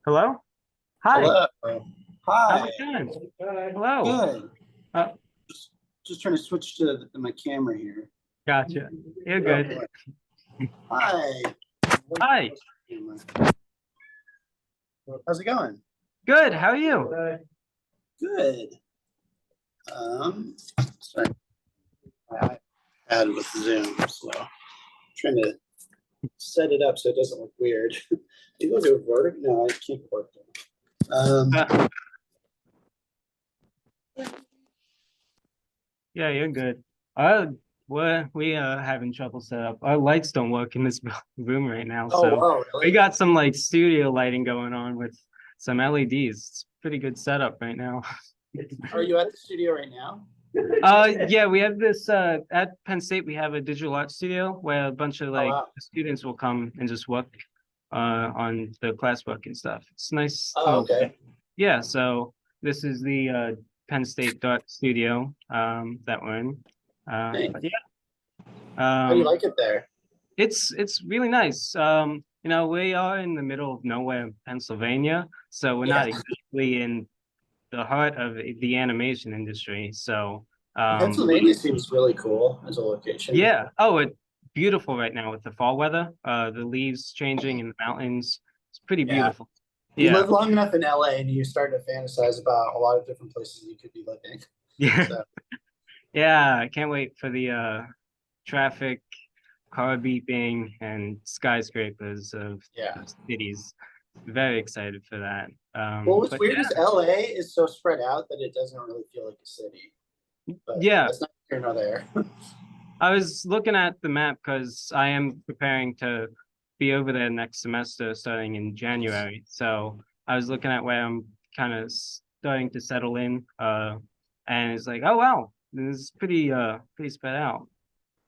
Hello? Hi. Hello. How's Hi. it going? Hello. Good. Uh, Just trying to switch to my camera here. gotcha. You're good. Okay. Hi. Hi. How's it going? Good. How are you? Good. Sorry, I had with Zoom, so I'm trying to set it up so it doesn't look weird. Do you go vertical? No, I can't work there. Yeah, you're good. We are having trouble set up. Our lights don't work in this room right now, so Oh, we really? got some like studio lighting going on with some LEDs. It's pretty good setup right now. Are you at the studio right now? Yeah, we have this at Penn State. We have a digital art studio where a bunch of Oh, like wow. students will come and just work on the classwork and stuff. It's nice. Oh, okay. Yeah, so this is the Penn State Dart Studio that we're in. Nice. But yeah, How do you um, like it there? it's really nice. We are in the middle of nowhere, Pennsylvania, so we're Yeah. not exactly in the heart of the animation industry. So Pennsylvania seems really cool as a location. yeah. Oh, it's beautiful right now with the fall weather. The leaves changing in the mountains. It's pretty Yeah. beautiful. You Yeah. live long enough in LA and you start to fantasize about a lot of different places you could be living. Yeah. So Yeah. I can't wait for the traffic, car beeping, and skyscrapers of yeah. cities. Very excited for that. Well, what's But weird is LA is so spread out that it doesn't really feel like a city. But yeah, that's not here nor there. I was looking at the map because I am preparing to be over there next semester starting in January. So I was looking at where I'm kind of starting to settle in. And it's like, oh wow, this is pretty spread out.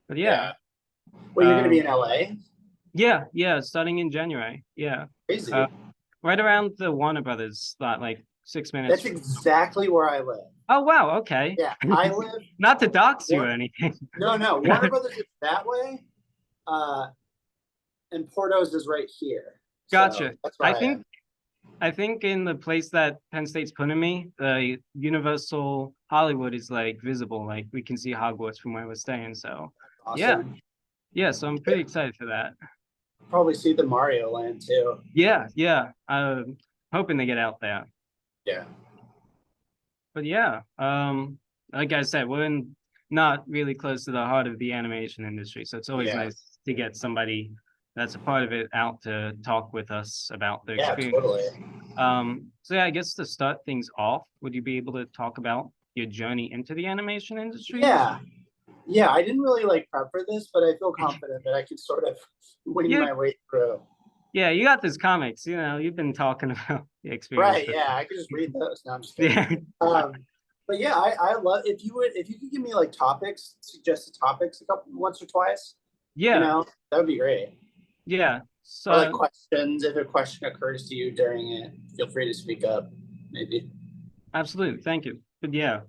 But yeah. Yeah. Well, you're gonna be Um in LA? yeah, starting in January. Yeah. Uh Crazy. right around the Warner Brothers lot, like 6 minutes That's from. exactly where I live. Oh wow, okay. Yeah, I live Not to dox you or Warner, anything. no, Warner Brothers is that way. Uh and Porto's is right here. So Gotcha. that's where I I think am. I think in the place that Penn State's putting me, the Universal Hollywood is like visible, like we can see Hogwarts from where we're staying. So, yeah, Awesome. yeah. So I'm Yeah, pretty excited for that. probably see the Mario land too. Yeah. Hoping to get out there. Yeah. But yeah, like I said, we're in not really close to the heart of the animation industry, so it's always Yeah. nice to get somebody that's a part of it out to talk with us about their Yeah, experience. totally. So yeah, I guess to start things off, would you be able to talk about your journey into the animation industry? Yeah. Yeah, I didn't really like prep for this, but I feel confident that I can sort of wing Yeah, my way through. yeah, you got this comics, you've been talking about the experience Right, for. yeah, I could just read those. No, I'm just kidding. Yeah, But yeah, I love if you could give me like topics, suggested topics a couple once or twice, yeah, that would be great. yeah. Or like So questions, if a question occurs to you during it, feel free to speak up, maybe. absolutely, thank you. But yeah,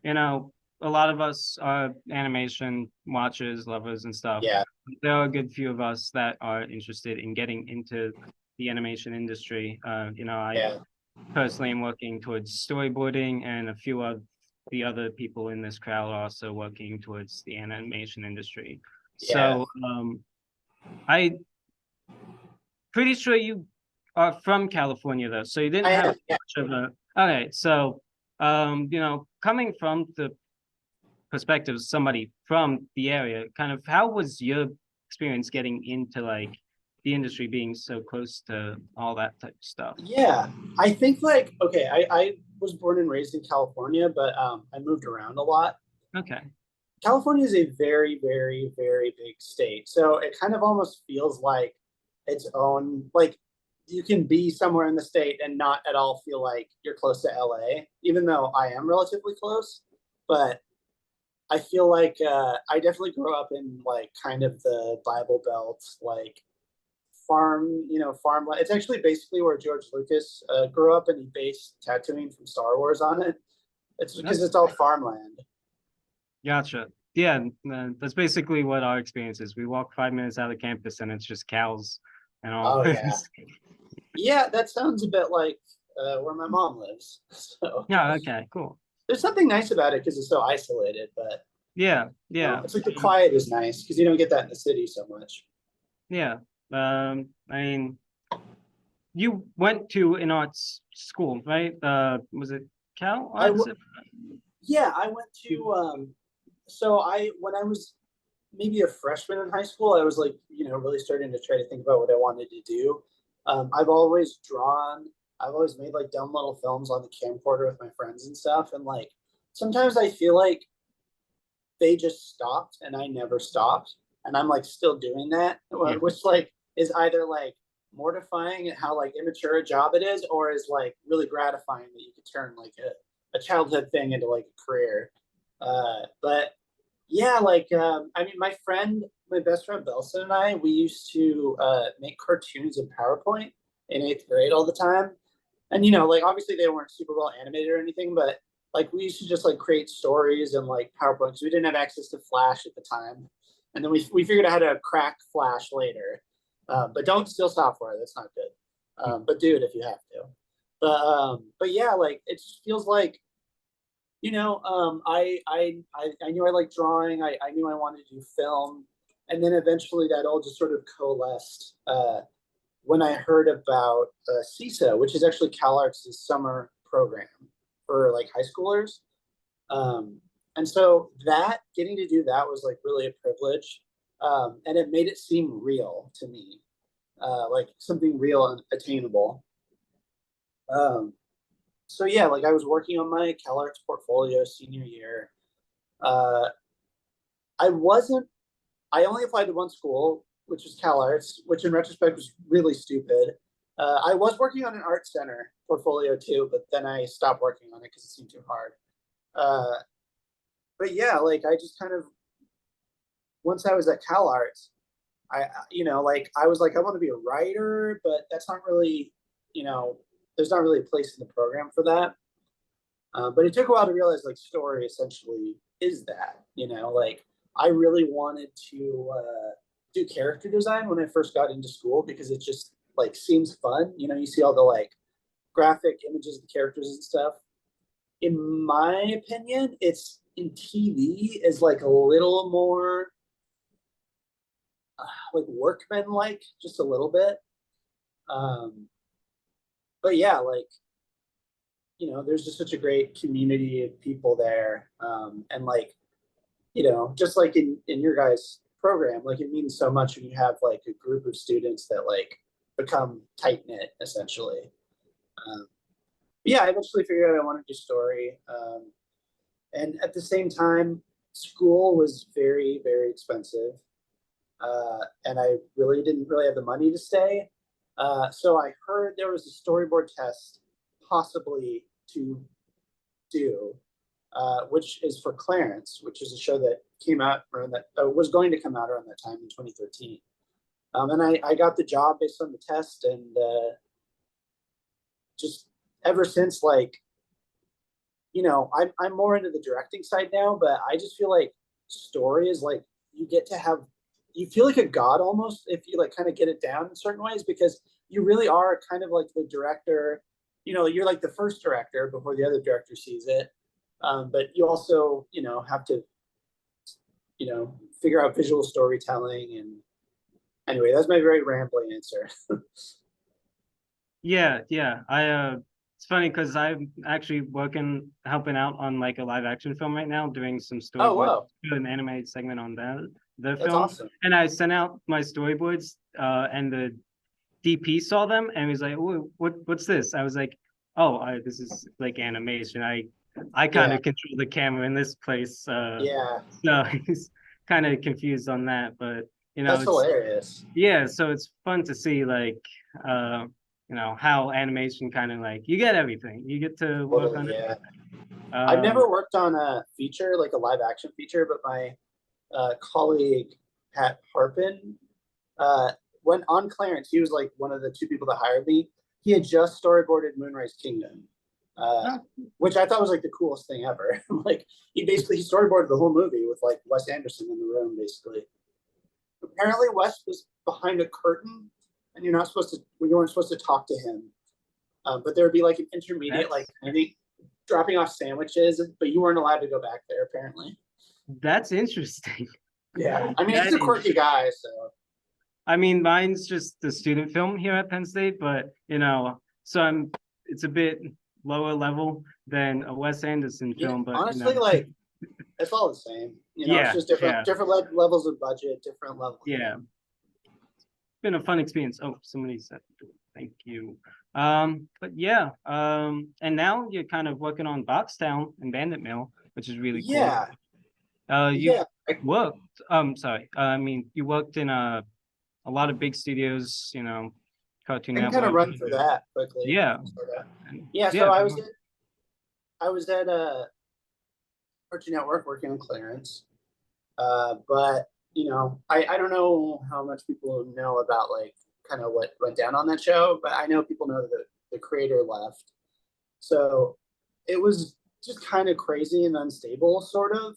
you know, a lot of us are animation watchers, lovers, and stuff. Yeah, There are a good few of us that are interested in getting into the animation industry. I yeah, personally am working towards storyboarding, and a few of the other people in this crowd are also working towards the animation industry. yeah. So I pretty sure you are from California though, so you didn't I have am. Yeah. much of a. Okay, so coming from the perspective of somebody from the area, kind of how was your experience getting into like the industry being so close to all that type of stuff? Yeah, I think like okay, I was born and raised in California, but I moved around a lot. Okay. California is a very, very, very big state, so it kind of almost feels like its own. Like you can be somewhere in the state and not at all feel like you're close to LA, even though I am relatively close. But I feel like I definitely grew up in like kind of the Bible Belt, like farmland. It's actually basically where George Lucas grew up, and he based Tatooine from Star Wars on it. It's because That's it's all farmland. gotcha. Yeah, that's basically what our experience is. We walk 5 minutes out of campus and it's just cows and all Oh yeah, this. Yeah, that sounds a bit like where my mom lives. So Yeah, okay, cool. there's something nice about it because it's so isolated, but Yeah, you know, yeah. it's like the quiet is nice because you don't get that in the city so much. Yeah. I mean, you went to an arts school, right? Was it Cal I Arts? Yeah, I went to so I when I was maybe a freshman in high school, I was like, you know, really starting to try to think about what I wanted to do. I've always drawn. I've always made like dumb little films on the camcorder with my friends and stuff. And like sometimes I feel like they just stopped and I never stopped. And I'm like still doing that, Yeah. which like is either like mortifying at how like immature a job it is, or is like really gratifying that you could turn like a childhood thing into like a career. But yeah, like I mean, my best friend Belson and I, we used to make cartoons in PowerPoint in eighth grade all the time. And you know, like obviously they weren't super well animated or anything, but like we used to just like create stories and like PowerPoint because we didn't have access to Flash at the time. And then we figured out how to crack Flash later. But don't steal software, that's not good. But do it if you have to. But yeah, like it just feels like you know, I knew I liked drawing. I knew I wanted to do film, and then eventually that all just sort of coalesced when I heard about CISA, which is actually CalArts' summer program for like high schoolers. And so that getting to do that was like really a privilege, and it made it seem real to me, like something real and attainable. Um, so yeah, like I was working on my CalArts portfolio senior year. Uh, I wasn't. I only applied to one school, which was CalArts, which in retrospect was really stupid. I was working on an art center portfolio too, but then I stopped working on it because it seemed too hard. Uh, but yeah, like I just kind of once I was at CalArts, you know like I was like I want to be a writer, but that's not really you know there's not really a place in the program for that. But it took a while to realize like story essentially is that, you know, like I really wanted to do character design when I first got into school because it just like seems fun. You know, you see all the like graphic images of the characters and stuff. In my opinion, it's in TV is like a little more like workman like, just a little bit. Um, but yeah, like you know, there's just such a great community of people there, and like you know, just like in your guys' program, like it means so much when you have like a group of students that like become tight knit essentially. Um, yeah, I eventually figured out I wanted to do story, and at the same time, school was very expensive, and I really didn't really have the money to stay. So I heard there was a storyboard test possibly to do, which is for Clarence, which is a show that came out around that was going to come out around that time in 2013. And I got the job based on the test, and just ever since, like you know, I'm more into the directing side now, but I just feel like story is like you get to have you feel like a god almost if you like kind of get it down in certain ways because you really are kind of like the director. You know, you're like the first director before the other director sees it. But you also, you know, have to, you know, figure out visual storytelling. And anyway, that's my very rambling answer. Yeah, yeah. It's funny because I'm actually helping out on like a live action film right now, doing some Oh, storyboards, wow. an animated segment on the That's film. awesome. And I sent out my storyboards, and the DP saw them and was like, what's this?" I was like, "Oh, this is like animation. I kind Yeah. of control the camera in this place." Yeah. So he's kind of confused on that, but That's it's hilarious. yeah, so it's fun to see like uh how animation kind of like you get everything. You get to work on Totally. Yeah. it. I've never worked on a feature, like a live action feature, but my colleague, Pat Harpin, uh, went on Clarence. He was like one of the two people that hired me. He had just storyboarded Moonrise Kingdom, uh, Oh, which I thought was like the coolest thing ever. Like he storyboarded the whole movie with like Wes Anderson in the room, basically. Apparently, Wes was behind a curtain and you're not supposed to. We weren't supposed to talk to him, but there would be like an intermediate, like That's I think dropping off sandwiches, but you weren't allowed to go back there apparently. that's interesting. Yeah, I mean he's That a quirky guy, so I mean, mine's just the student film here at Penn State, but so it's a bit lower level than a Wes Anderson yeah, film, but honestly, like it's all the same. It's yeah, just different yeah, different levels of budget, different levels. yeah. Been a fun experience. Oh, somebody said thank you. But yeah, and now you're kind of working on Boxtown and Bandit Mill, which is really cool. Yeah, You yeah. worked, sorry, I mean, you worked in a lot of big studios, Cartoon I can kind of Network. run through that quickly. Yeah. Yeah, Yeah. so I was at Cartoon Network working on clearance. But I don't know how much people know about like kind of what went down on that show, but I know people know that the creator left. So it was just kind of crazy and unstable, sort of.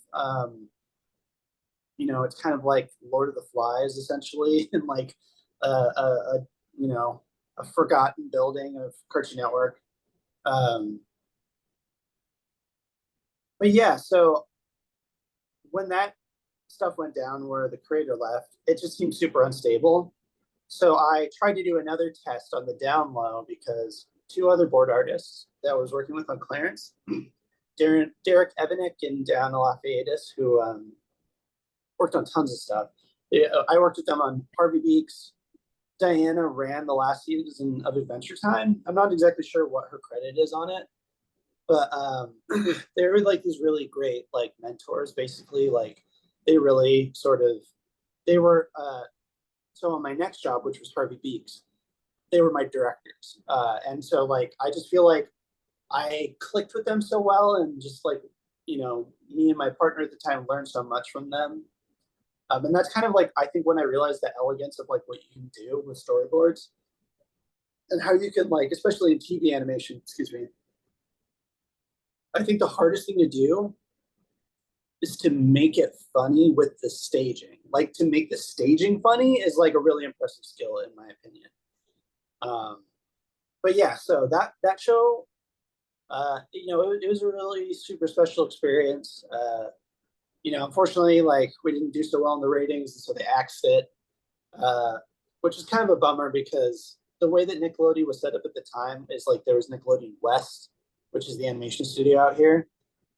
It's kind of like Lord of the Flies, essentially, and like a a forgotten building of Cartoon Network. Um, but yeah, so when that stuff went down where the creator left, it just seemed super unstable. So I tried to do another test on the down low because two other board artists that I was working with on clearance, Derek Evanick and Diana Lafayette, who worked on tons of stuff. I worked with them on Harvey Beaks. Diana ran the last season of Adventure Time. I'm not exactly sure what her credit is on it, but they were like these really great like mentors, basically. Like they really sort of they were so on my next job, which was Harvey Beaks, they were my directors, and so like I just feel like I clicked with them so well, and just like me and my partner at the time learned so much from them. And that's kind of like I think when I realized the elegance of like what you can do with storyboards and how you can like, especially in TV animation, excuse me, I think the hardest thing to do is to make it funny with the staging. Like to make the staging funny is like a really impressive skill in my opinion. But yeah, so that show, it was a really super special experience. Unfortunately, like we didn't do so well in the ratings, and so they axed it, which is kind of a bummer because the way that Nickelodeon was set up at the time is like there was Nickelodeon West, which is the animation studio out here,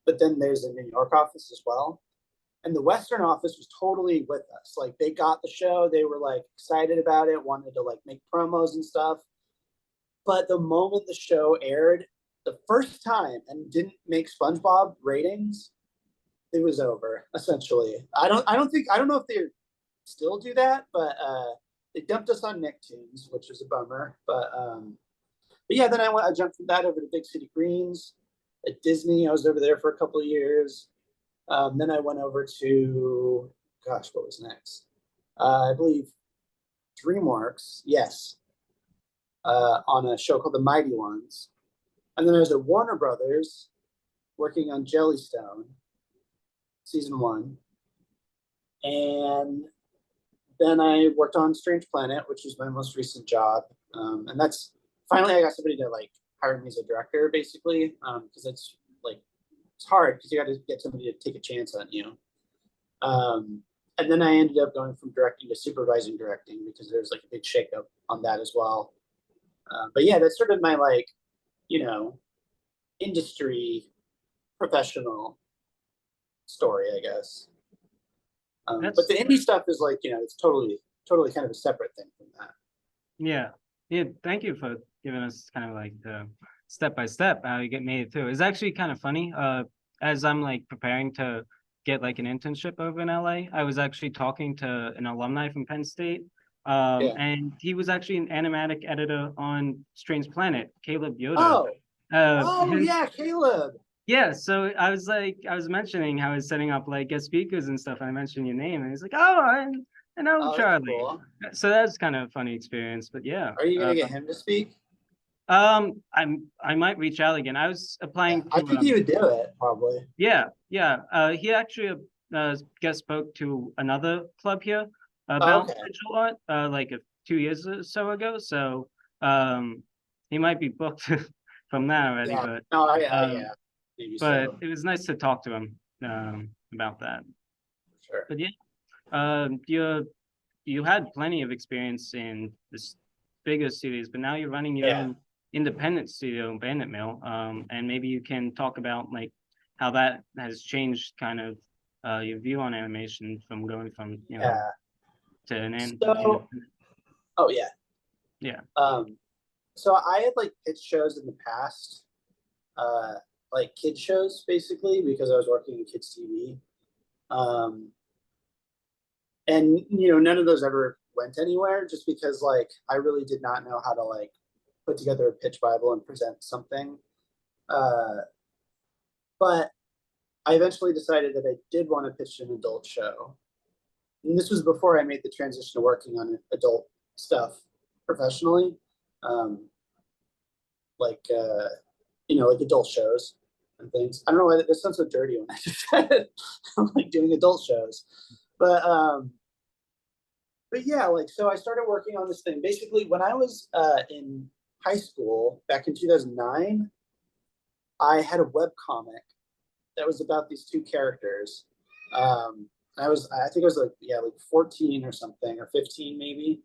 but then there's a New York office as well. And the Western office was totally with us. Like they got the show, they were like excited about it, wanted to like make promos and stuff. But the moment the show aired the first time and didn't make SpongeBob ratings, it was over essentially. I don't know if they still do that, but they dumped us on Nicktoons, which is a bummer. But yeah, then I jumped from that over to Big City Greens at Disney. I was over there for a couple of years. Then I went over to, gosh, what was next? I believe DreamWorks, yes, on a show called The Mighty Ones. And then I was at Warner Brothers working on Jellystone, season 1. And then I worked on Strange Planet, which was my most recent job. And that's finally I got somebody to like hire me as a director, basically, because it's like it's hard because you got to get somebody to take a chance on you. And then I ended up going from directing to supervising directing because there's like a big shakeup on that as well. But yeah, that's sort of my like, industry professional story, I guess. But the indie stuff is like, it's totally kind of a separate thing from that. Yeah. Thank you for giving us kind of like the step by step how you get made it through. It's actually kind of funny. As I'm like preparing to get like an internship over in LA, I was actually talking to an alumni from Penn State. And he was actually an animatic editor on Strange Planet, Caleb Yoder. Yeah, Caleb. Yeah, so I was mentioning how I was setting up like guest speakers and stuff. And I mentioned your name, and he's like, "Oh, I know Charlie." Cool. So that's kind of a funny experience. But yeah, are you gonna get him to speak? I might reach out again. I was applying. I think he would do it probably. Yeah. He actually guest spoke to another club here about digital art like 2 years or so ago. So he might be booked from that already, Yeah. No, um, yeah, maybe but so. it was nice to talk to him about that. Sure. But yeah, you had plenty of experience in this bigger studios, but now you're running your Yeah. own independent studio, Bandit Mill. And maybe you can talk about like how that has changed kind of your view on animation from going from, you know, Yeah. to an So, independent. oh yeah. Yeah. So I had like pitched shows in the past, uh, like kid shows basically, because I was working in kids TV. Um, and none of those ever went anywhere, just because like I really did not know how to like put together a pitch bible and present something. Uh, but I eventually decided that I did want to pitch an adult show. And this was before I made the transition to working on adult stuff professionally. Um, like like adult shows and things. I don't know why this sounds so dirty when I just said it. I'm like doing adult shows. But but yeah, like so I started working on this thing. Basically, when I was in high school back in 2009, I had a web comic that was about these two characters. I think I was like 14 or something, or 15 maybe.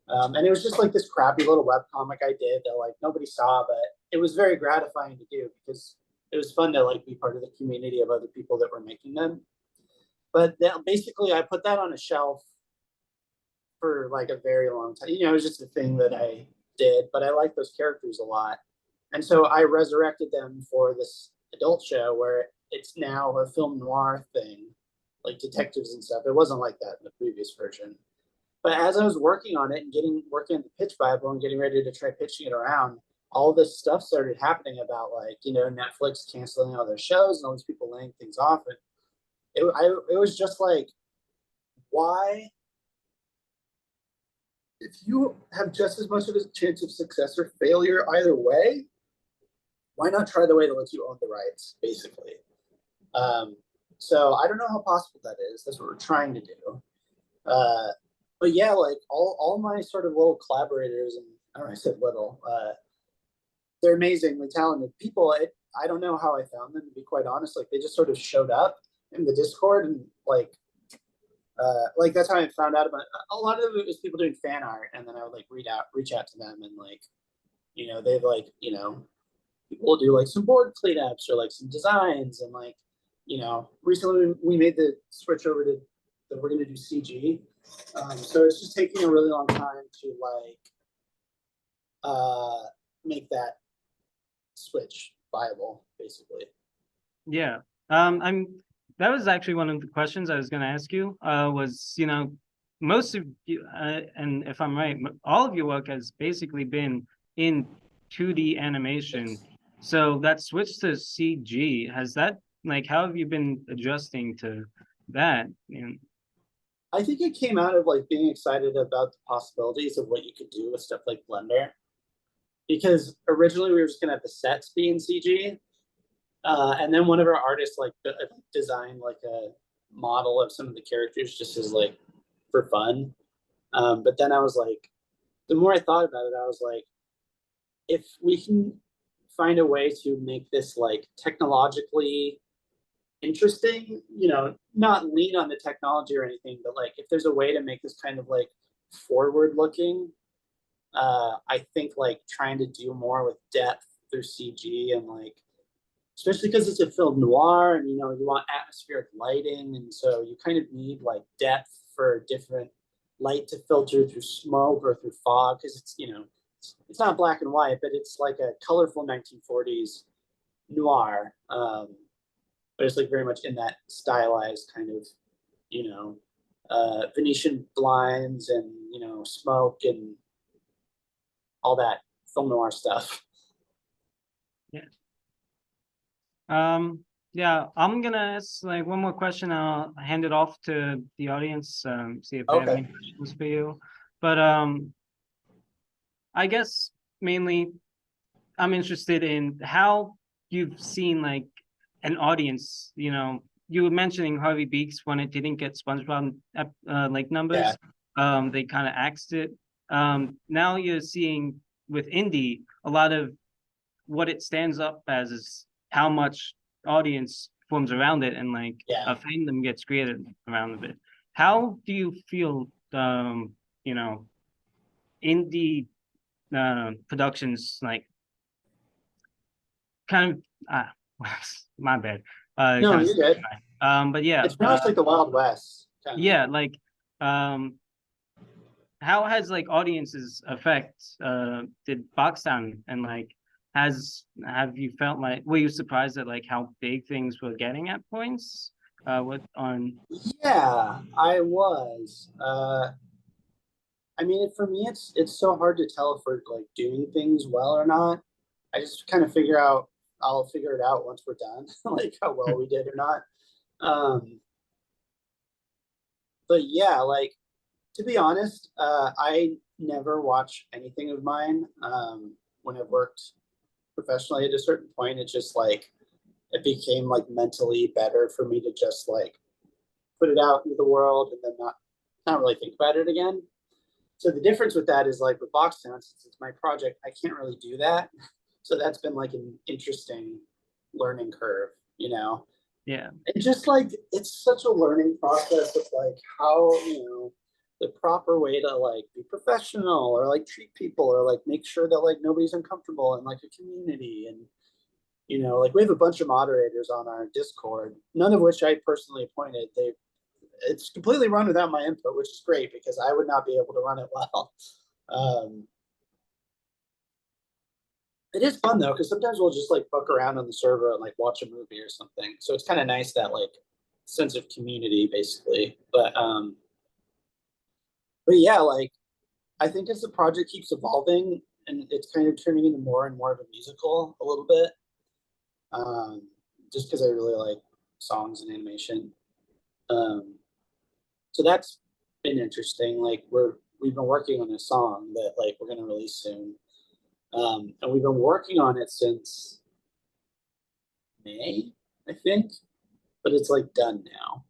And it was just like this crappy little web comic I did that like nobody saw, but it was very gratifying to do because it was fun to like be part of the community of other people that were making them. But basically, I put that on a shelf for like a very long time. It was just a thing that I did, but I like those characters a lot. And so I resurrected them for this adult show where it's now a film noir thing, like detectives and stuff. It wasn't like that in the previous version. But as I was working on it and working on the pitch bible and getting ready to try pitching it around, all this stuff started happening about like Netflix canceling all their shows and all these people laying things off. And it was just like, why, if you have just as much of a chance of success or failure either way, why not try the way that lets you own the rights, basically? Um, so I don't know how possible that is. That's what we're trying to do. But yeah, like all my sort of little collaborators, and I don't know, I said little, they're amazingly talented people. I don't know how I found them, to be quite honest. Like they just sort of showed up in the Discord, and like that's how I found out about a lot of it was people doing fan art, and then I would like reach out to them, and like they've like people will do like some board cleanups or like some designs, and like recently we made the switch over to that we're going to do CG. So it's just taking a really long time to make that switch viable, basically. Yeah. I'm that was actually one of the questions I was going to ask you. Was most of you, and if I'm right, all of your work has basically been in 2D animation. Yes. So that switch to CG, has that like how have you been adjusting to that? And I think it came out of like being excited about the possibilities of what you could do with stuff like Blender. Because originally we were just gonna have the sets be in CG, and then one of our artists like designed like a model of some of the characters just as like for fun. But then I was like, the more I thought about it, I was like, if we can find a way to make this like technologically interesting, not lean on the technology or anything, but like if there's a way to make this kind of like forward looking, I think like trying to do more with depth through CG, and like especially because it's a film noir and you want atmospheric lighting, and so you kind of need like depth for different light to filter through smoke or through fog, because it's not black and white, but it's like a colorful 1940s noir, but it's like very much in that stylized kind of Venetian blinds and smoke and all that film noir stuff. yeah. Yeah, I'm gonna ask like one more question. I'll hand it off to the audience, see if they have any Okay. questions for you. But I guess mainly I'm interested in how you've seen like an audience, you were mentioning Harvey Beaks when it didn't get SpongeBob like Yeah. numbers. They kind of axed it. now you're seeing with indie, a lot of what it stands up as is how much audience forms around it, and like Yeah. a fandom gets created around it. How do you feel, you know, indie productions like kind of my bad. No, Kind of you're good. but yeah, It's almost like the Wild West. Kind of. yeah, like how has like audiences affect did Boxtown, and like have you felt like, were you surprised at like how big things were getting at points? What on Yeah, I was. I mean, for me, it's so hard to tell if we're like doing things well or not. I just kind of I'll figure it out once we're done, like how well we did or not. Um, but yeah, like to be honest, I never watch anything of mine. When I've worked professionally at a certain point, it's just like it became like mentally better for me to just like put it out into the world and then not really think about it again. So the difference with that is like with Boxtown, since it's my project, I can't really do that. So that's been like an interesting learning curve, you know. yeah, And just like it's such a learning process of like how, you know, the proper way to like be professional or like treat people or like make sure that like nobody's uncomfortable in like a community. And you know, like we have a bunch of moderators on our Discord, none of which I personally appointed. It's completely run without my input, which is great because I would not be able to run it well. Um, it is fun though, because sometimes we'll just like fuck around on the server and like watch a movie or something. So it's kind of nice that like sense of community basically. But yeah, like I think as the project keeps evolving and it's kind of turning into more and more of a musical a little bit, um, just because I really like songs and animation. Um, so that's been interesting. Like we've been working on a song that like we're gonna release soon, and we've been working on it since May, I think, but it's like done now.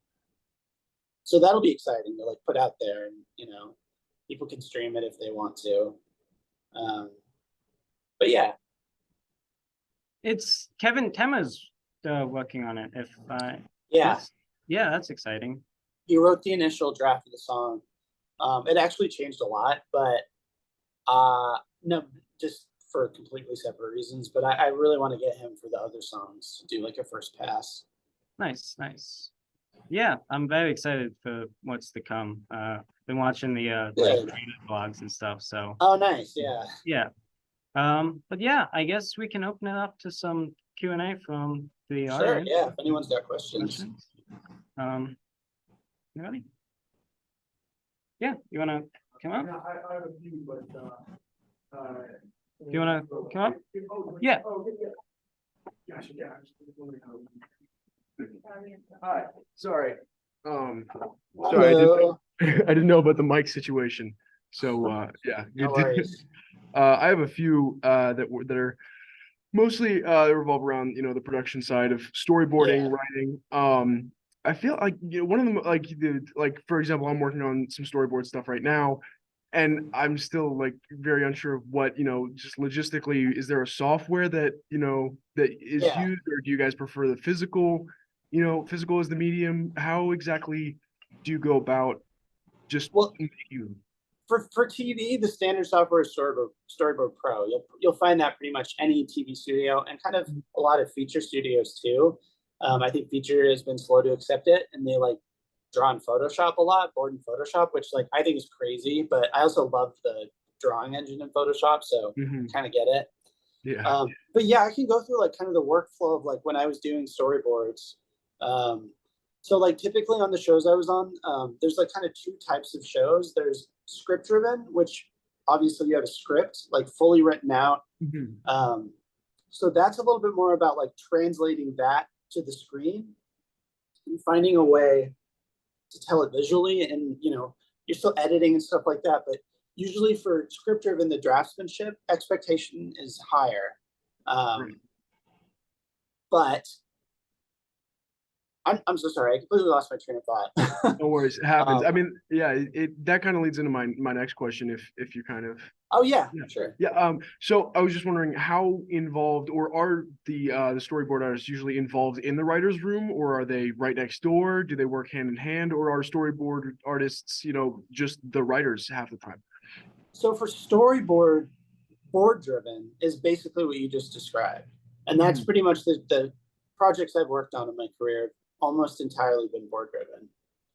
So that'll be exciting to like put out there, and you know, people can stream it if they want to. Um, but yeah, it's Kevin Tema's working on it. If yeah, that's yeah, that's exciting. he wrote the initial draft of the song. It actually changed a lot, but no, just for completely separate reasons. But I really want to get him for the other songs to do like a first pass. Nice, nice. Yeah, I'm very excited for what's to come. Been watching the like Good. creative vlogs and stuff. So Oh, nice. Yeah. yeah. But yeah, I guess we can open it up to some Q&A from the Sure. audience. Yeah. If anyone's got questions. Questions? You ready? Yeah, you wanna come up? I have a few, but, Do you wanna come up? Yeah. Gosh, yeah. Hi, sorry. Sorry, Hello. I didn't know about the mic situation. So, yeah. No worries. I have a few that are mostly revolve around, you know, the production side of storyboarding, Yeah. writing. I feel like, you know, one of them, like for example, I'm working on some storyboard stuff right now, and I'm still like very unsure of what, you know, just logistically, is there a software that, you know, that is Yeah. used, or do you guys prefer the physical, you know, physical as the medium? How exactly do you go about just Well, you? for TV, the standard software is Storyboard Pro. You'll find that pretty much any TV studio and kind of a lot of feature studios too. I think feature has been slow to accept it, and they like draw in Photoshop a lot, board in Photoshop, which like I think is crazy. But I also love the drawing engine in Photoshop, so kind of get it. Yeah. But yeah, I can go through like kind of the workflow of like when I was doing storyboards. So like typically on the shows I was on, there's like kind of two types of shows. There's script driven, which obviously you have a script like fully written out. So that's a little bit more about like translating that to the screen and finding a way to tell it visually. And you know, you're still editing and stuff like that, but usually for script driven, the draftsmanship expectation is higher. Right. But I'm so sorry. I completely lost my train of thought. No worries, it happens. Um, I mean, yeah, it that kind of leads into my next question. If you kind of oh yeah, yeah. sure. Yeah, so I was just wondering how involved or are the storyboard artists usually involved in the writer's room, or are they right next door? Do they work hand in hand, or are storyboard artists, just the writers half the time? So for storyboard, board driven is basically what you just described. And that's Mhm, pretty much the projects I've worked on in my career have almost entirely been board driven,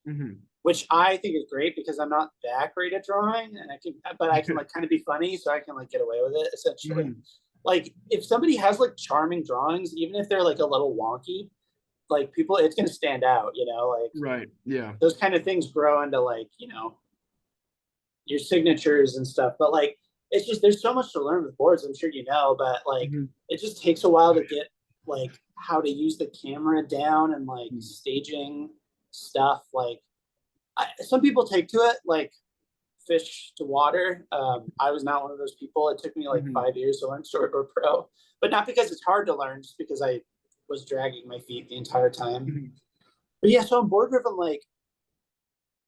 mhm. which I think is great because I'm not that great at drawing and but I can like kind of be funny. So I can like get away with it essentially. Mhm. Like if somebody has like charming drawings, even if they're like a little wonky, like people, it's going to stand out, like Right. Yeah. those kind of things grow into like, your signatures and stuff. But like, it's just there's so much to learn with boards. I'm sure you know, but like, Mhm. it just takes a while to get like how to use the camera down and like Mhm. staging stuff. Like, some people take to it like fish to water. I was not one of those people. It took me like Mhm. 5 years to learn Storyboard Pro, but not because it's hard to learn, just because I was dragging my feet the entire time. Mhm. But yeah, so I'm board driven. Like,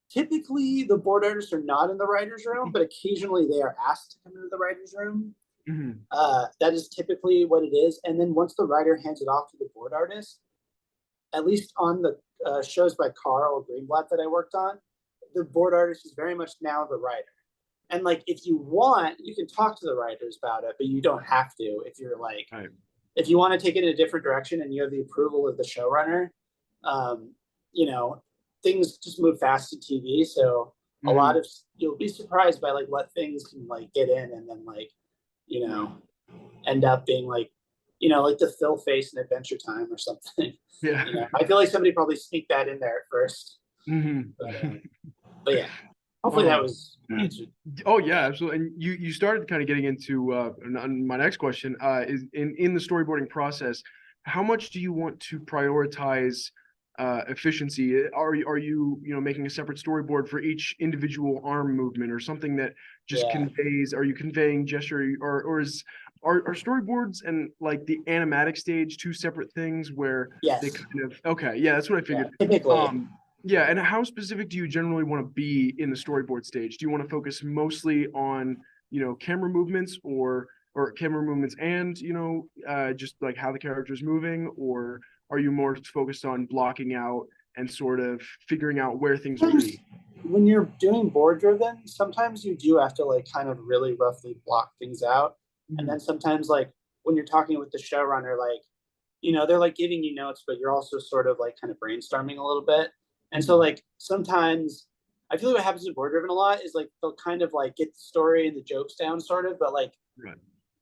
typically the board artists are not in the writer's room, but occasionally they are asked to come into the writer's room. Mhm. That is typically what it is. And then once the writer hands it off to the board artist, at least on the shows by Carl Greenblatt that I worked on, the board artist is very much now the writer. And like, if you want, you can talk to the writers about it, but you don't have to. If you're like, Right. if you want to take it in a different direction and you have the approval of the showrunner, um, you know, things just move fast in TV. So a lot Mhm. of you'll be surprised by like what things can like get in and then like, you Right. know, end up being like, like the Phil face in Adventure Time or something. Yeah. I feel like somebody probably sneaked that in there at first. Mhm. But yeah, hopefully that Um, was answered. oh yeah, absolutely. And you started kind of getting into my next question is in the storyboarding process, how much do you want to prioritize efficiency? Are you making a separate storyboard for each individual arm movement or something that just Yeah. conveys? Are you conveying gesture or are storyboards and like the animatic stage two separate things where they Yes. kind of okay, yeah, that's what I Yeah. figured. Typically. Yeah, and how specific do you generally want to be in the storyboard stage? Do you want to focus mostly on, camera movements or camera movements and, just like how the character is moving, or are you more focused on blocking out and sort of figuring out where things will Sometimes be? when you're doing board driven, sometimes you do have to like kind of really roughly block things out. And Mhm. then sometimes like when you're talking with the showrunner, like, they're like giving you notes, but you're also sort of like kind of brainstorming a little bit. And so Mhm. like sometimes I feel like what happens in board driven a lot is like they'll kind of like get the story and the jokes down sort of, but like Right.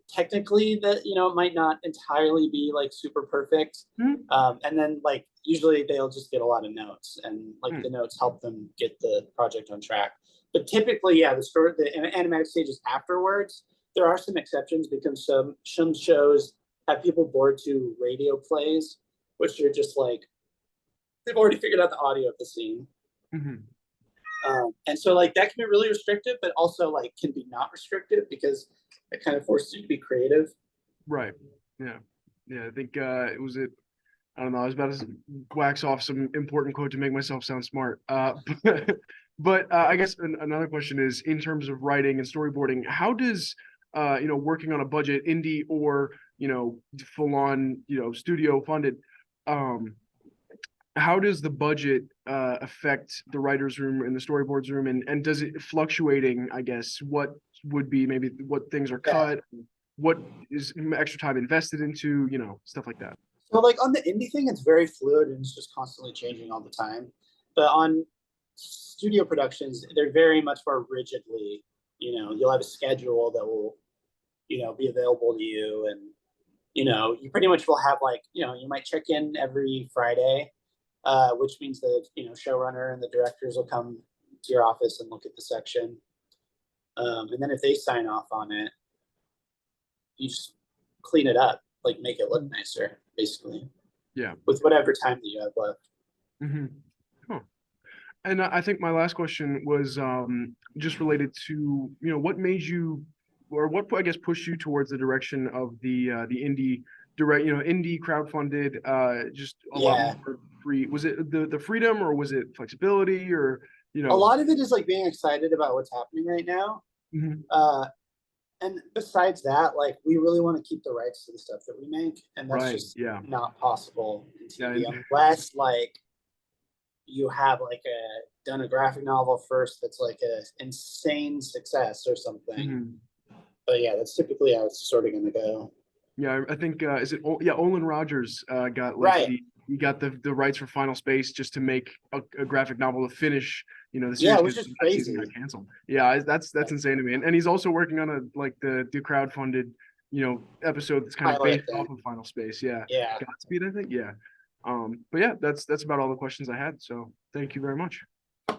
technically that it might not entirely be like super perfect. Mhm. And then like usually they'll just get a lot of notes and like the Mhm. notes help them get the project on track. But typically, yeah, the animatic stages afterwards, there are some exceptions because some shows have people bored to radio plays, which are just like they've already figured out the audio of the scene. Mhm. And so like that can be really restrictive, but also like can be not restrictive because it kind of forces you to be creative. Right. Yeah. Yeah. I think it was it. I don't know. I was about to wax off some important quote to make myself sound smart. But I guess another question is in terms of writing and storyboarding, how does working on a budget, indie or full on studio funded, um, how does the budget affect the writers' room and the storyboards room, and does it fluctuating? I guess what would be maybe what things are Yeah. cut, what is extra time invested into, stuff like that. So like on the indie thing, it's very fluid and it's just constantly changing all the time. But on studio productions, they're very much more rigidly, you'll have a schedule that will, be available to you. And, you pretty much will have like, you might check in every Friday, which means that, showrunner and the directors will come to your office and look at the section. And then if they sign off on it, you just clean it up, like make it look nicer, basically, Yeah. with whatever time that you have left. Hmm. Huh. And I think my last question was just related to, what made you or what I guess pushed you towards the direction of the indie direct, indie crowdfunded, just a lot Yeah. more free. Was it the freedom, or was it flexibility, or A lot of it is like being excited about what's happening right now. Mhm. And besides that, like we really want to keep the rights to the stuff that we make, and that's Right, just yeah. not possible in TV Yeah, unless like you have like done a graphic novel first that's like a insane success or something. Mhm. But yeah, that's typically how it's sort of going to go. Yeah, I think is it Olin Rogers got like Right. he got the rights for Final Space just to make a graphic novel to finish, the Yeah, series, which 'cause is that season crazy. got canceled. Yeah, that's insane to me. And he's also working on the crowdfunded, episode that's kind of Pilot based thing. off of Final Space. Yeah. Yeah. Godspeed, I think. Yeah. But yeah, that's about all the questions I had. So thank you very much.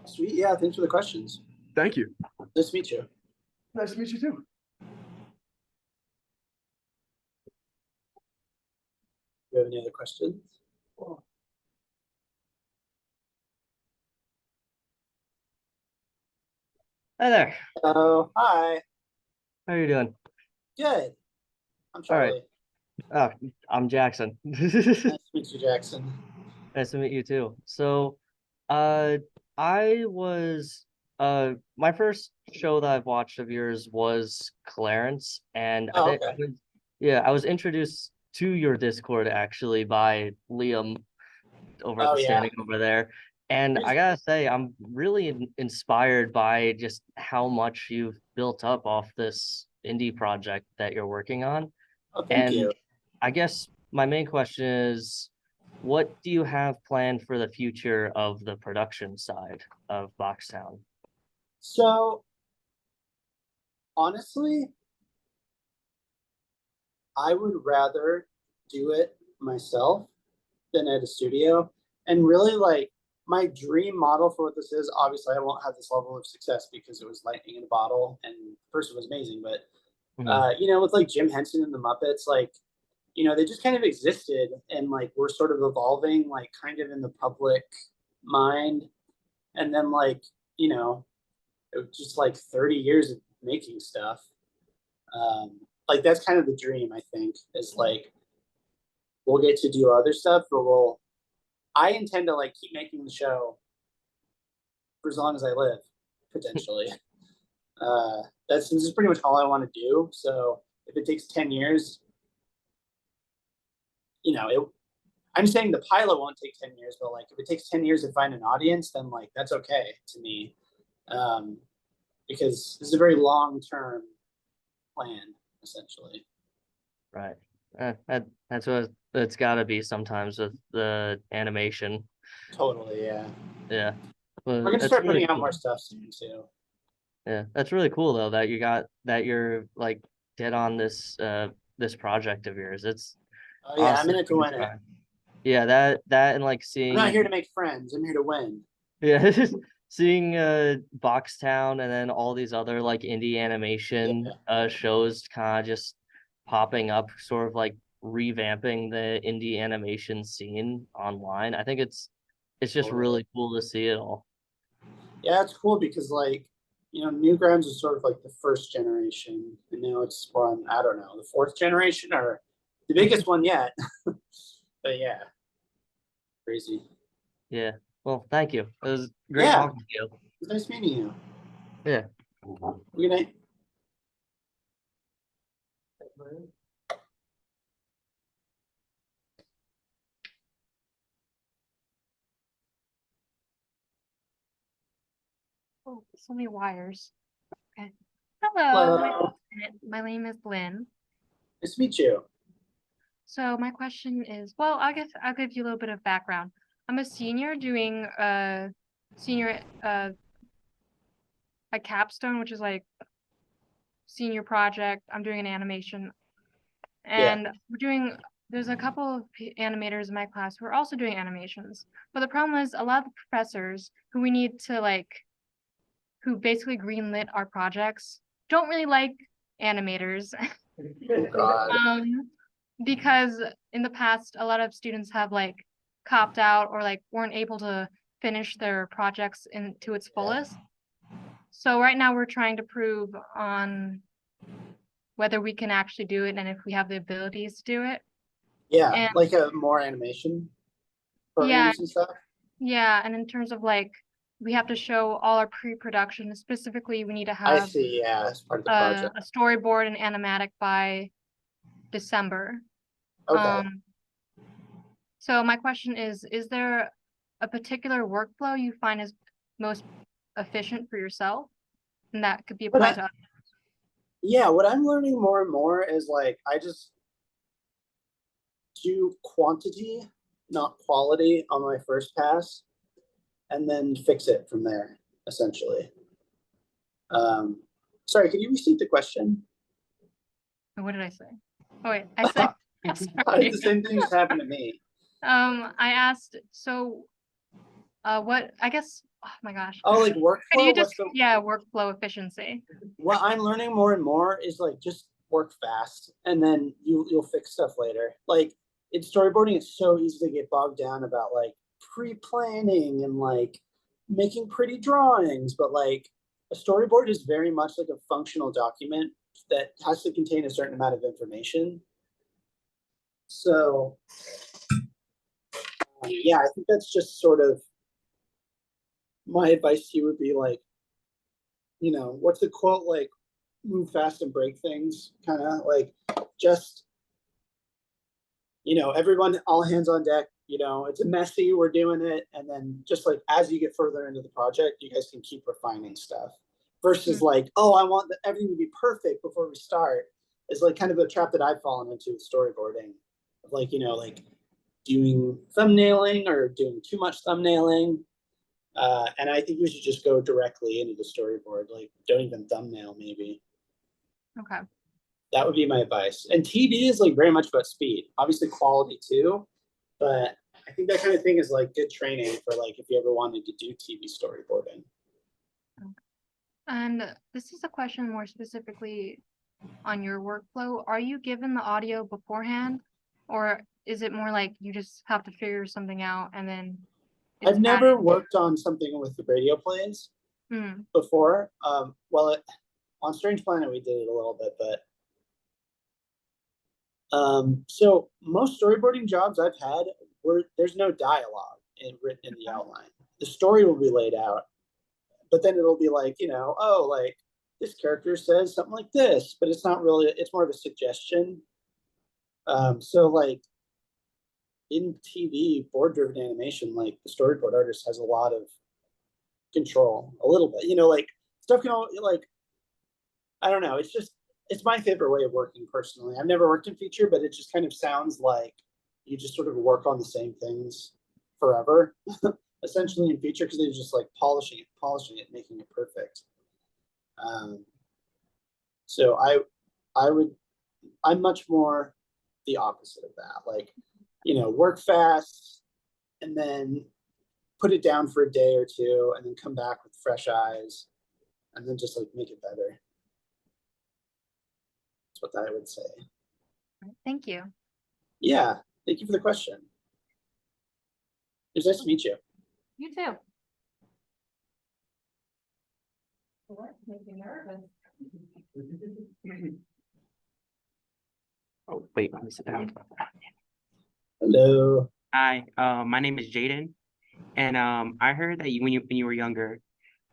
Sweet. Yeah. Thanks for the questions. Thank you. Nice to meet you. Nice to meet you too. Do you have any other questions? Hi there. Oh, hi. How are you doing? Good. I'm All right. Charlie. Oh, I'm Jackson. Nice to meet you, Jackson. Nice to meet you too. So, uh, my first show that I've watched of yours was Clarence, and I Oh, think okay. yeah, I was introduced to your Discord actually by Liam Oh, yeah. standing over there. And I gotta say, I'm really inspired by just how much you've built up off this indie project that you're working on. Oh, thank And you. I guess my main question is, what do you have planned for the future of the production side of Boxtown? So, honestly, I would rather do it myself than at a studio. And really, like, my dream model for what this is, obviously, I won't have this level of success because it was lightning in a bottle and the person was amazing. But, Mhm. with like Jim Henson and the Muppets, like, they just kind of existed and like we're sort of evolving, like, kind of in the public mind. And then, like, you know, it was just like 30 years of making stuff. Like, that's kind of the dream, I think, is like we'll get to do other stuff, but I intend to like keep making the show for as long as I live, potentially. This is pretty much all I want to do. So if it takes 10 years, I'm saying the pilot won't take 10 years, but like if it takes 10 years to find an audience, then like that's okay to me. Um, because this is a very long term plan, essentially. Right. That's what it's got to be sometimes with the animation. Totally, yeah. Yeah. We're Well, gonna that's start really putting out cool. more stuff soon too. Yeah, that's really cool though that you're like dead on this project of yours. It's Oh yeah, I'm honestly in it like, to win it. inspiring. Yeah, that and like I'm not here seeing to make friends. I'm here to win. yeah seeing Boxtown and then all these other like indie Yeah, animation shows kind of just popping up, sort of like revamping the indie animation scene online. I think it's just totally. really cool to see it all. Yeah, it's cool because like Newgrounds is sort of like the first generation, and now it's on I don't know the fourth generation or the biggest one yet. But yeah, crazy. Yeah. Well, thank you. It was great Yeah, talking to you. it's nice meeting you. Yeah. Good night. Oh, so many wires. Okay. Hello, Hello. my name is Lynn. Nice to meet you. So my question is, well, I guess I'll give you a little bit of background. I'm a senior doing senior a capstone, which is like senior project. I'm doing an animation, Yeah. and there's a couple of animators in my class who are also doing animations. But the problem is a lot of the professors who we need to like who basically greenlit our projects don't really like animators. Oh God. Because in the past, a lot of students have like copped out or like weren't able to finish their projects to its fullest. So right now we're trying to prove on whether we can actually do it and if we have the abilities to do it. Yeah, And like a more animation yeah, programs and stuff. yeah, and in terms of like, we have to show all our pre-production. Specifically, we need to I have see, yeah, as part of the a project. storyboard and animatic by December. Okay. So my question is there a particular workflow you find is most efficient for yourself? And that could be But applied to others. yeah, what I'm learning more and more is like I just do quantity, not quality, on my first pass, and then fix it from there, essentially. Sorry, could you repeat the question? What did I say? Oh wait, I said The same thing just happened to me. I asked, so what I guess, oh my gosh. Oh, like Could workflow? you just yeah, workflow efficiency. What I'm learning more and more is like just work fast and then you'll fix stuff later. Like in storyboarding, it's so easy to get bogged down about like pre-planning and like making pretty drawings, but like a storyboard is very much like a functional document that has to contain a certain amount of information. So yeah, I think that's just sort of my advice to you would be like, you know, what's the quote, like move fast and break things, kind of like just, you know, everyone, all hands on deck, you know, it's messy, we're doing it. And then just like, as you get further into the project, you guys can keep refining stuff versus like, oh, I want everything to be perfect before we start, is like kind of a trap that I've fallen into with storyboarding. Like, you know, like doing thumbnailing or doing too much thumbnailing. And I think we should just go directly into the storyboard. Like, don't even thumbnail, maybe. Okay. That would be my advice. And TV is like very much about speed, obviously quality too, but I think that kind of thing is like good training for like if you ever wanted to do TV storyboarding. And this is a question more specifically on your workflow. Are you given the audio beforehand, or is it more like you just have to figure something out and then it's I've never worked on something with the radio plays before. Well, on Strange Planet we did it a little bit, but so most storyboarding jobs I've had where there's no dialogue written in the outline. The story will be laid out, but then it'll be like, you know, oh, like this character says something like this, but it's not really, it's more of a suggestion. So like in TV, board-driven animation, like the storyboard artist has a lot of control, a little bit, you know, like stuff can all like, I don't know, it's just, it's my favorite way of working personally. I've never worked in feature, but it just kind of sounds like you just sort of work on the same things forever, essentially in feature, because they're just like polishing it, making it perfect. So I'm much more the opposite of that. Like, you know, work fast and then put it down for a day or two and then come back with fresh eyes and then just like make it better. That's what I would say. Thank you. Yeah, thank you for the question. It was nice to meet you. You too. What makes me nervous? Oh, wait, let me sit down. Hello. Hi, my name is Jaden, and I heard that when you were younger,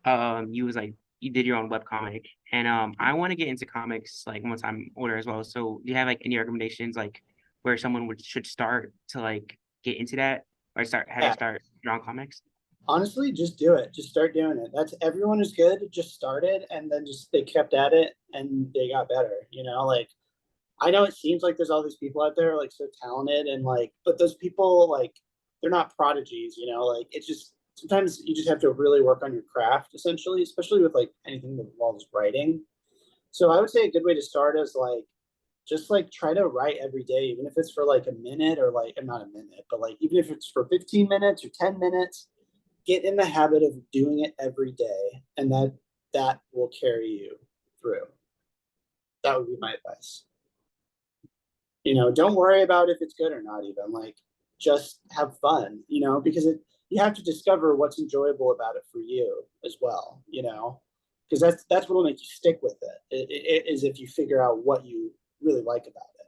you was like you did your own webcomic, and I want to get into comics like once I'm older as well. So do you have like any recommendations like where someone should start to like get into that or how to start drawing comics? Honestly, just do it. Just start doing it. That's everyone is good. Just started and then just they kept at it and they got better. You know, like I know it seems like there's all these people out there like so talented and like, but those people like they're not prodigies. You know, like it's just sometimes you just have to really work on your craft essentially, especially with like anything that involves writing. So I would say a good way to start is like just like try to write every day, even if it's for like a minute or like not a minute, but like even if it's for 15 minutes or 10 minutes. Get in the habit of doing it every day, and that will carry you through. That would be my advice. You know, don't worry about if it's good or not, even like just have fun, you know, because you have to discover what's enjoyable about it for you as well, you know, because that's what'll make you stick with it, is if you figure out what you really like about it.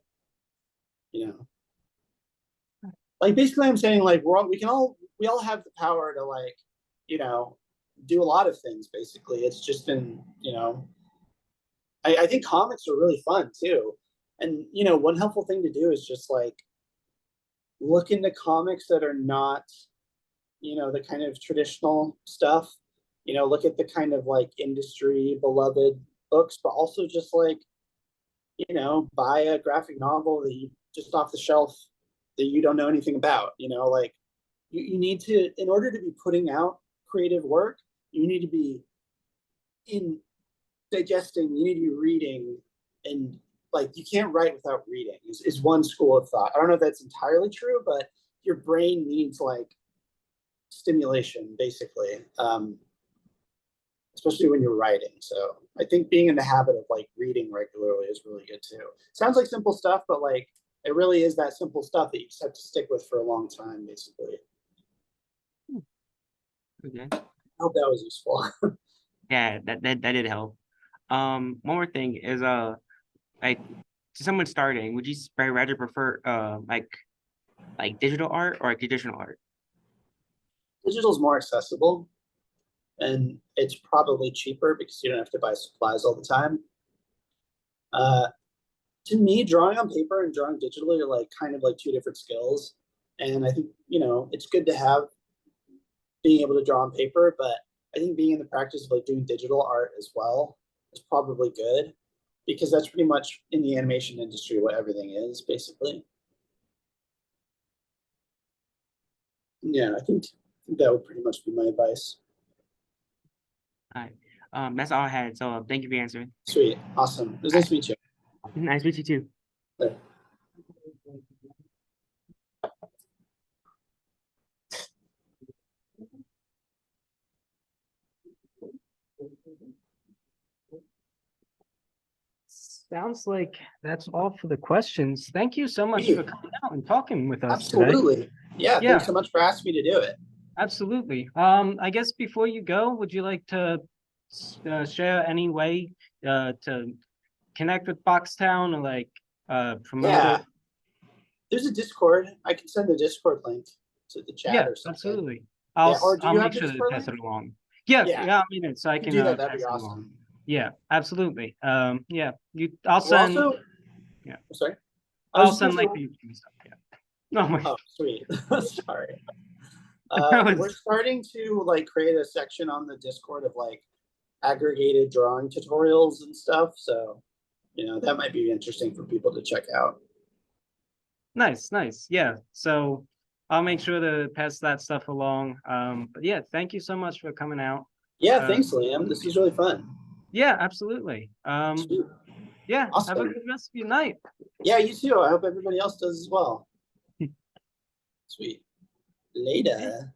You know, like basically I'm saying like we all have the power to like, you know, do a lot of things. Basically, it's just in, you know, I think comics are really fun too. And you know, one helpful thing to do is just like look into comics that are not, you know, the kind of traditional stuff. You know, look at the kind of like industry beloved books, but also just like, you know, buy a graphic novel that you just off the shelf that you don't know anything about. You know, like you need to, in order to be putting out creative work, you need to be in digesting, you need to be reading, and like you can't write without reading is one school of thought. I don't know if that's entirely true, but your brain needs like stimulation basically, especially when you're writing. So I think being in the habit of like reading regularly is really good too. Sounds like simple stuff, but like it really is that simple stuff that you just have to stick with for a long time basically. Okay. I hope that was useful. Yeah, that did help. One more thing is like to someone starting, would you rather prefer like digital art or like traditional art? Digital's more accessible and it's probably cheaper because you don't have to buy supplies all the time. To me, drawing on paper and drawing digitally are like kind of like two different skills. And I think, you know, it's good to have being able to draw on paper, but I think being in the practice of like doing digital art as well is probably good because that's pretty much in the animation industry what everything is basically. Yeah, I think that would pretty much be my advice. All right. That's all I had. So thank you for answering. Sweet, awesome. It was nice to meet you. Nice to meet you too. Bye. Sounds like that's all for the questions. Thank you so much Hey. for coming out and talking with us today. Absolutely. Yeah, Yeah. thanks so much for asking me to do it. Absolutely. I guess before you go, would you like to share any way to connect with Boxtown or like promote Yeah. it? There's a Discord. I can send the Discord link to the chat Yeah, or something. absolutely. Yeah, or do I'll you make have the sure to Discord pass it link? along. Yeah, Yeah. yeah, I mean it so I If you can do that, that'd pass be it awesome. along. Yeah, absolutely. Yeah, I'll We're send. also, Yeah. sorry. I I'll was just send gonna like say- the YouTube stuff. Yeah. No, my. Oh, sweet. Sorry. That was- We're starting to like create a section on the Discord of like aggregated drawing tutorials and stuff. So, you know, that might be interesting for people to check out. Nice, nice. Yeah. So I'll make sure to pass that stuff along. But yeah, thank you so much for coming out. Yeah, thanks, Liam. This was really fun. Yeah, absolutely. Sweet. Yeah, have a Awesome. good rest of your night. Yeah, you too. I hope everybody else does as well. Sweet. Later.